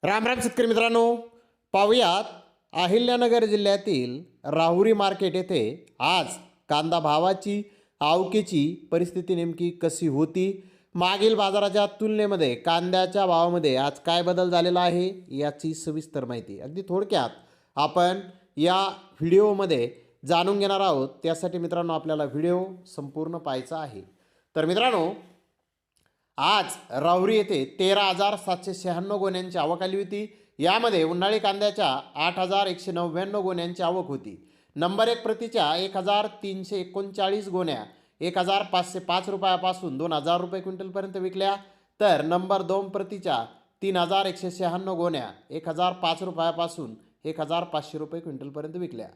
राम राम शेतकरी मित्रांनो, पाहुयात अहिल्यानगर जिल्ह्यातील राहुरी मार्केट येथे आज कांदा भावाची आवकेची परिस्थिती नेमकी कशी होती, मागील बाजाराच्या तुलनेमध्ये कांद्याच्या भावामध्ये आज काय बदल झालेला आहे याची सविस्तर माहिती अगदी थोडक्यात आपण या व्हिडिओमध्ये जाणून घेणार आहोत। त्यासाठी मित्रांनो आपल्याला व्हिडिओ संपूर्ण पाहायचा आहे। तर मित्रांनो, आज राहुरी येथे 13,796 गोण्यांची आवक आली होती। यामध्ये उन्हाळी कांद्याच्या 8,199 गोण्यांची आवक होती। नंबर 1 प्रतीच्या 1,339 गोण्या 1,505 रुपयापासून 2,000 रुपये क्विंटलपर्यंत विकल्या, तर नंबर 2 प्रतीच्या 3,196 गोण्या 1,005 रुपयापासून 1,500 रुपये क्विंटलपर्यंत विकल्या।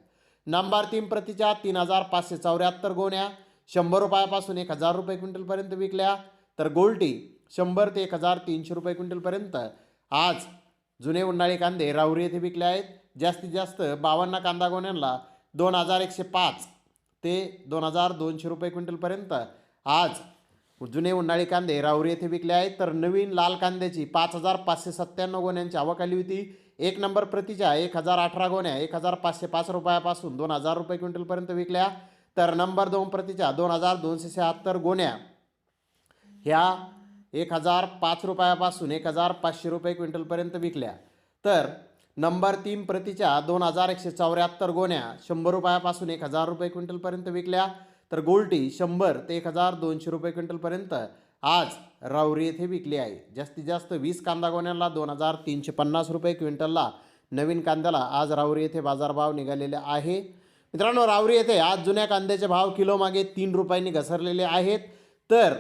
नंबर 3 प्रतीच्या 3,574 गोण्या 100 रुपयापासून 1,000 रुपये क्विंटलपर्यंत विकल्या, तर गोल्टी 100 ते 1,300 रुपये क्विंटलपर्यंत आज जुने उन्हाळी कांदे राहुरी येथे विकले आहेत। जास्तीत जास्त 52 कांदा गोण्यांना 2,105 ते 2,200 रुपये क्विंटलपर्यंत आज जुने उन्हाळी कांदे राहुरी येथे विकले आहेत। तर नवीन लाल कांद्याची 5,597 गोण्यांची आवक आली होती। 1 नंबर प्रतीच्या 1,018 गोण्या 1,505 रुपयापासून 2,000 रुपये क्विंटलपर्यंत विकल्या, तर नंबर 2 प्रतीच्या 2,276 गोण्या ह्या 1,005 रुपयापासून 1,500 रुपये क्विंटलपर्यंत विकल्या, तर नंबर 3 प्रतीच्या 2,174 गोण्या 100 रुपयापासून 1,000 रुपये क्विंटलपर्यंत विकल्या, तर गोल्टी 100 ते 1,200 रुपये क्विंटलपर्यंत आज राहुरी येथे विकली आहे। जास्तीत जास्त 20 कांदा गोण्यांना 2,350 रुपये क्विंटलला नवीन कांद्याला आज राहुरी येथे बाजारभाव निघालेले आहे। मित्रांनो, राहुरी येथे आज जुन्या कांद्याचे भाव किलोमागे 3 रुपयांनी घसरलेले आहेत। तर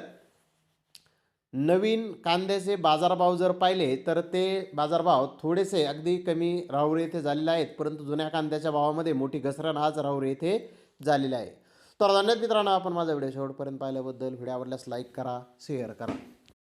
नवीन कांद्याचे बाजारभाव जर पाहिले तर ते बाजारभाव थोडेसे अगदी कमी राहुरी येथे झालेले आहेत, परंतु जुन्या कांद्याच्या भावामध्ये मोठी घसरण आज राहुरी येथे झालेली आहे। तर धन्यवाद मित्रांनो, आपण माझा व्हिडिओ शेवटपर्यंत पाहिल्याबद्दल। व्हिडिओ आवडल्यास लाईक करा, शेअर करा।